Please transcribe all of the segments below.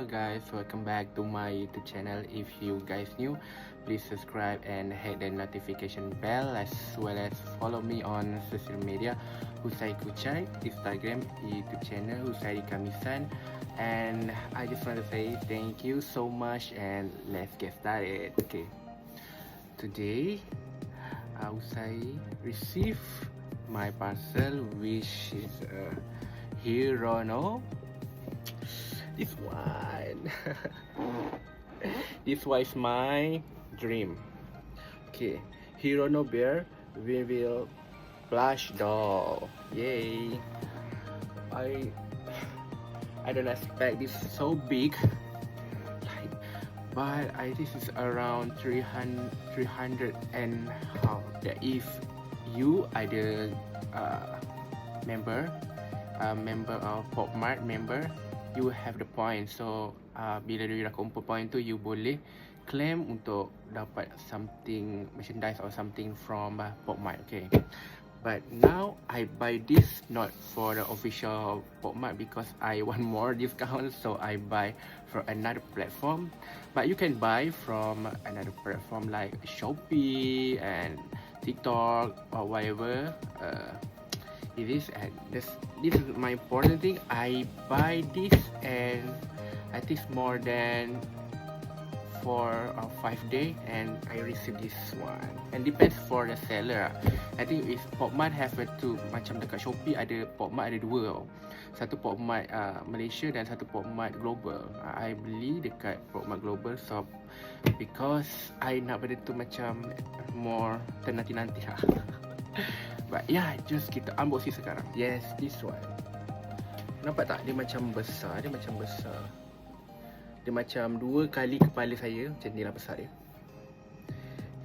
guys, welcome back to my YouTube channel. If you guys new, please subscribe and hit the notification bell, as well as follow me on social media Husai Kuchai, Instagram, YouTube channel Husai Kamisan. And I just want to say thank you so much, and let's get started. Okay, today Husai received my parcel, which is Hirono. This one. This was my dream. Okay, Hirono Bear Will Plush Doll. Yay! I don't expect this so big. Like, but this is around 300 and how. That if you are the member of Pop Mart member, you have the point. So bila dia dah kumpul point tu, you boleh claim untuk dapat something merchandise or something from Pop Mart. Okay, but now I buy this not for the official Pop Mart because I want more discount, so I buy from another platform. But you can buy from another platform like Shopee and TikTok or whatever it is. And this is my important thing. I buy this and I think more than 4 or 5 days, and I receive this one. And depends for the seller. I think if Pop Mart have two, macam dekat Shopee ada Pop Mart ada dua tau. Satu Pop Mart Malaysia dan satu Pop Mart Global. I beli dekat Pop Mart Global shop because I nak benda tu macam more ternanti-nanti lah. But yeah, just kita unboxing sekarang. Yes, this one. Nampak tak? Dia macam besar. Dia macam 2 kali kepala saya. Macam ni lah besar dia.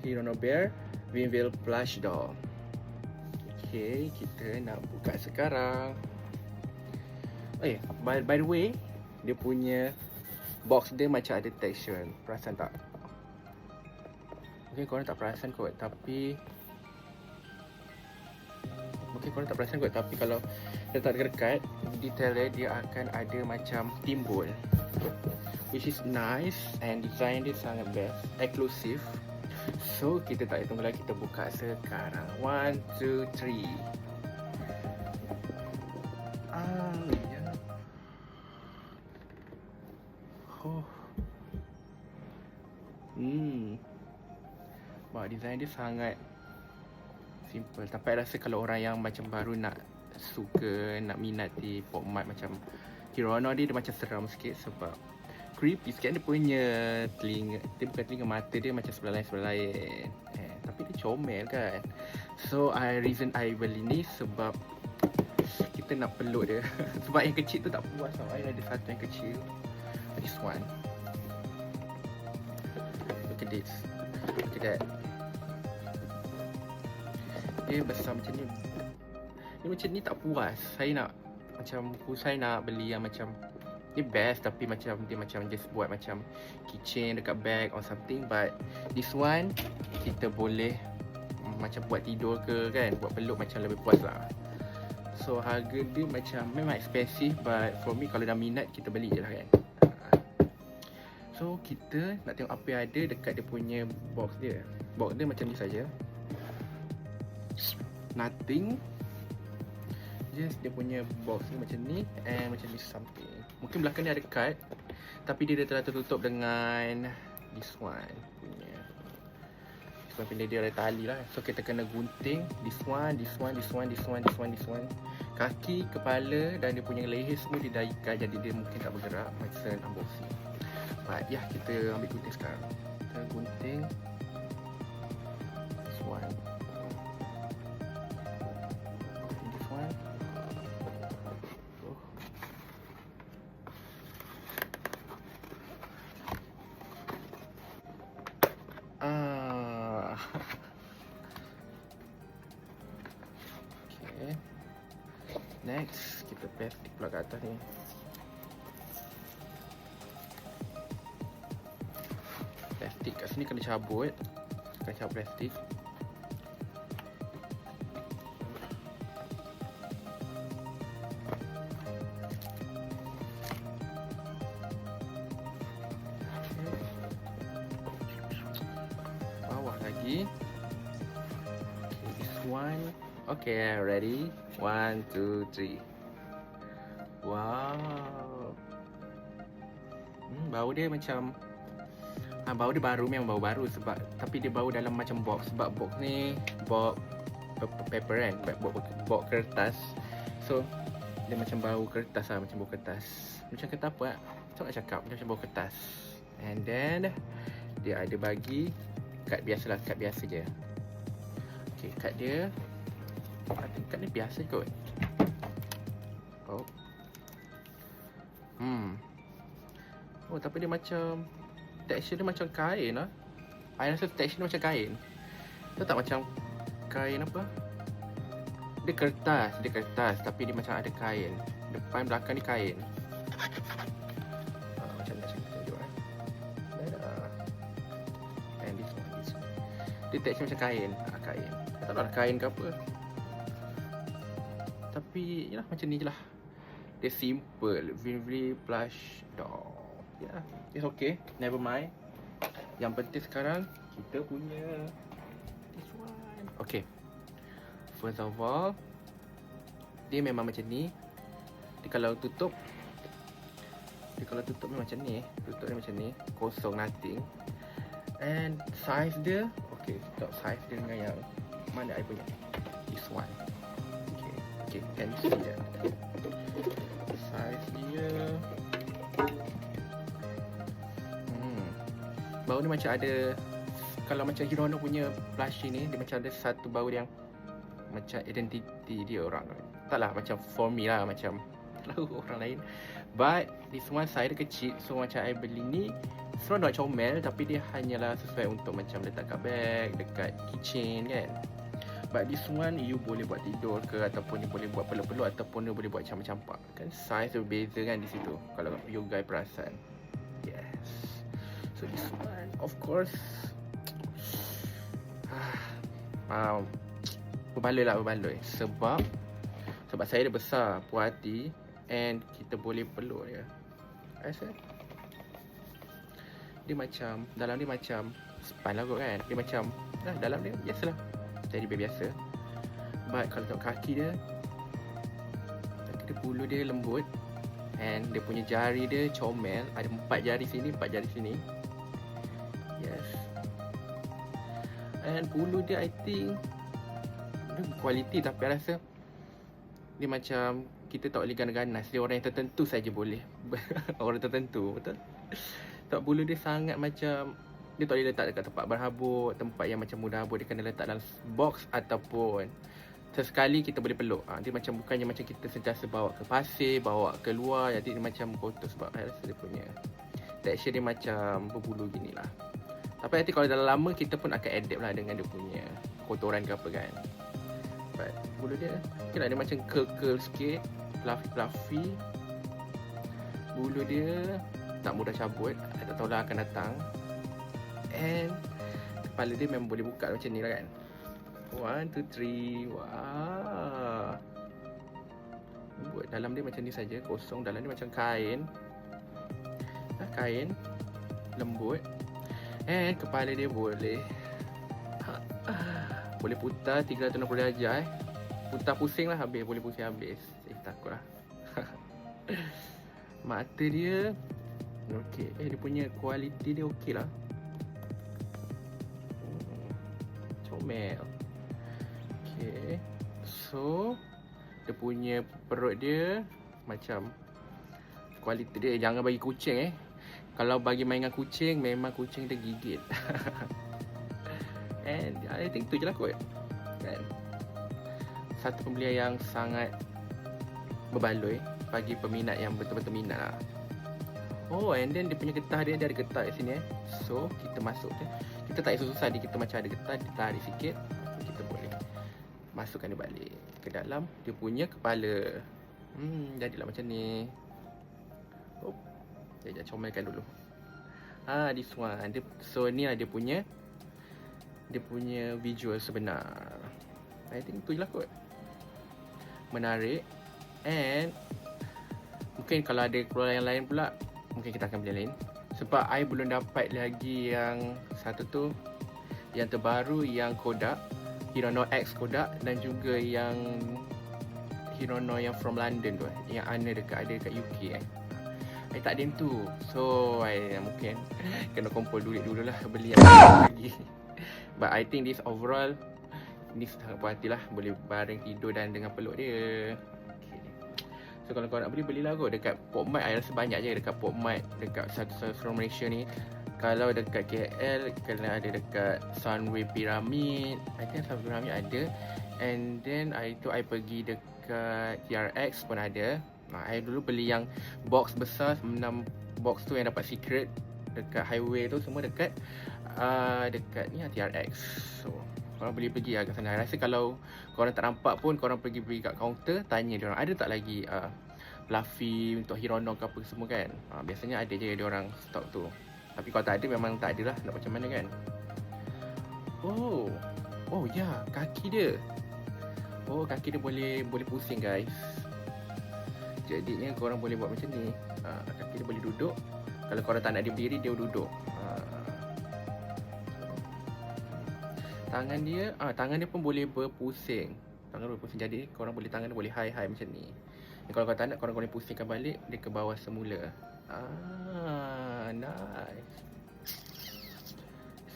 Hirono Bear Winville Plush Doll. Okay, kita nak buka sekarang. By the way, dia punya box dia macam ada texture. Perasan tak? Okay, korang tak perasan kot. Tapi kalau letak dekat detail dia akan ada macam timbul, which is nice, and design dia sangat best, exclusive. So kita tak tunggu lagi, kita buka sekarang. 1, 2, 3. Ya. Wah, design dia sangat simple. Tapi rasa kalau orang yang macam baru nak minat di Pop Mart macam Hirono, dia macam seram sikit sebab creepy sikit. Dia punya telinga, dia bukan telinga, mata dia macam sebelah lain. Tapi dia comel kan. So reason I beli ni sebab kita nak peluk dia. Sebab yang kecil tu tak puas tau. I ada satu yang kecil. This one. Look at this. Look at that. Dia besar macam ni. Dia macam ni tak puas. Saya nak beli yang macam dia best, tapi macam dia macam just buat macam keychain dekat bag or something. But this one kita boleh macam buat tidur ke kan, buat peluk macam lebih puas lah. So harga dia macam memang expensive, but for me kalau dah minat kita beli je lah kan. So kita nak tengok apa yang ada dekat dia punya box dia. Box dia macam ni saja. Nothing. Just dia punya box ni macam ni, and macam ni something. Mungkin belakang ni ada card, tapi dia telah tertutup dengan this one punya. This one punya dia ada tali lah. So kita kena gunting this one. Kaki, kepala dan dia punya leher semua dia dah ikat, jadi dia mungkin tak bergerak masa unboxing. But yeah, kita ambil gunting sekarang. Kita gunting this one. Okay. Next, kita plastik pula kat atas ni. Plastik kat sini kena cabut. Kena cabut plastik. lagi. Okay, this one. Okay, ready? 1, 2, 3. Wow. Bau dia macam bau dia baru, memang bau baru sebab, tapi dia bau dalam macam box. Sebab box ni box paper kan, box kertas. So dia macam bau kertas lah, macam bau kertas. Macam kata apa lah, macam nak cakap, macam bau kertas. And then dia ada bagi kad biasa lah, kad biasa je. Okay, kad dia, I think kad dia biasa kot. Oh. Oh, tapi dia macam, tekstur dia macam kain lah. I rasa tekstur dia macam kain. Tahu tak macam kain apa? Dia kertas, tapi dia macam ada kain. Depan belakang ni kain. Macam mana saya tunjuk and this one. Dia tekstur macam kain. Kain. Tak tahu lah kain ke apa. Tapi yalah, macam ni je lah. Dia simple, very plush doll. Yeah, it's okay, never mind. Yang penting sekarang kita punya this one. Okay, first of all, dia memang macam ni. Dia kalau tutup memang macam ni. Tutup dia macam ni, kosong, nothing. And size dia, okay, stop size dia dengan yang mana I punya, this one. Okay, can you see that? Size dia, bau ni macam ada, kalau macam Hirono punya plushie ni, dia macam ada satu bau yang macam identiti dia orang. Taklah macam for me lah, macam tahu orang lain. But this one size dia kecil, so macam I beli ni seronok comel, tapi dia hanyalah sesuai untuk macam letak kat bag, dekat kitchen kan. But this one you boleh buat tidur ke, ataupun you boleh buat peluk-peluk, ataupun you boleh buat campak-campak. Kan size berbeza kan di situ, kalau you guys perasan. Yes. So this one, of course, berbaloi. Sebab saya dia besar, puas hati, and kita boleh peluk dia. Rasa dia macam, dalam dia macam span lah kot kan. Dia macam, dalam dia biasalah, teddy bear biasa. But kalau tengok kaki dia bulu dia lembut, and dia punya jari dia comel. Ada 4 jari sini, 4 jari sini. Yes. And bulu dia I think dia kualiti, tapi I rasa dia macam, kita tak boleh ganas-ganas. Dia orang yang tertentu saja boleh. Orang tertentu, betul? Tak, bulu dia sangat macam, dia tak boleh letak dekat tempat berhabuk, tempat yang macam mudah habuk. Dia kena letak dalam box ataupun sesekali kita boleh peluk. Dia macam, bukannya macam kita sentiasa bawa ke pasir, bawa ke luar, jadi dia macam kotor. Sebab saya rasa dia punya tekstur dia macam berbulu gini lah. Tapi nanti kalau dah lama, kita pun akan adapt lah dengan dia punya kotoran ke apa kan. But bulu dia, okay lah, dia macam curl sikit, fluffy. Bulu dia tak mudah cabut, tak tahu lah akan datang. And kepala dia memang boleh buka macam ni lah kan. 1, 2, 3. Wah, buat dalam dia macam ni saja, kosong. Dalam dia macam kain, kain lembut. And kepala dia boleh putar 360 darjah. Putar pusing lah habis, boleh pusing habis. Takut lah. Mata dia okey. Dia punya kualiti dia okey lah. Comel. Okay, so dia punya perut dia macam, kualiti dia jangan bagi kucing Kalau bagi main dengan kucing, memang kucing dia gigit. And I think tu je lah kot kan. Satu pembelian yang sangat berbaloi bagi peminat yang betul-betul minat lah. Oh, and then dia punya getah dia ada getah kat sini So kita masuk dia, kita tak susah dia, kita macam ada getah, dia tarik sikit, kita boleh masukkan dia balik ke dalam dia punya kepala. Jadilah macam ni. Sekejap comelkan dulu. This one. So ni lah dia punya visual sebenar. I think tu je lah kot. Menarik. And mungkin kalau ada keluar yang lain pula, mungkin kita akan beli yang lain. Sebab I belum dapat lagi yang satu tu, yang terbaru yang Kodak, Hirono X Kodak, dan juga yang Hirono yang from London tu, yang ada dekat UK tak ada yang tu. So mungkin kena kumpul duit dulu lah beli yang lagi. But I think this overall, ni sangat puas hati lah, boleh baring tidur dan dengan peluk dia. Okay. So kalau korang nak beli, belilah kot dekat Pop Mart. I rasa banyak je dekat Pop Mart, dekat seluruh Malaysia ni. Kalau dekat KL, kena ada dekat Sunway Pyramid, I think Sunway Pyramid ada. And then I pergi dekat TRX pun ada. I dulu beli yang box besar, 6 box tu yang dapat secret dekat highway tu, semua dekat ni TRX. So korang boleh pergi kat sana. I rasa kalau korang tak nampak pun, korang pergi kat kaunter, tanya diorang ada tak lagi Fluffy untuk Hirono ke apa semua kan. Biasanya ada je diorang stock tu. Tapi kalau tak ada, memang tak ada lah, nak macam mana kan. Oh ya, kaki dia. Oh, kaki dia boleh pusing guys. Jadinya korang boleh buat macam ni. Kaki dia boleh duduk. Kalau korang tak nak dia berdiri, dia duduk. Tangan dia pun boleh berpusing. Jadi korang boleh, tangan dia boleh high macam ni. Kalau korang tak nak, korang boleh pusingkan balik dia ke bawah semula. Nice.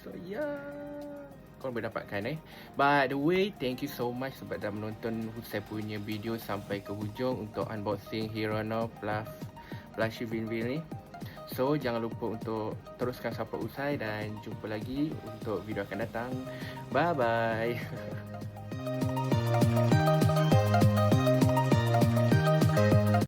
So korang boleh dapatkan By the way, thank you so much sebab dah menonton saya punya video sampai ke hujung untuk unboxing Hirono Plushy Vinville ni. So jangan lupa untuk teruskan sampai usai, dan jumpa lagi untuk video akan datang. Bye bye.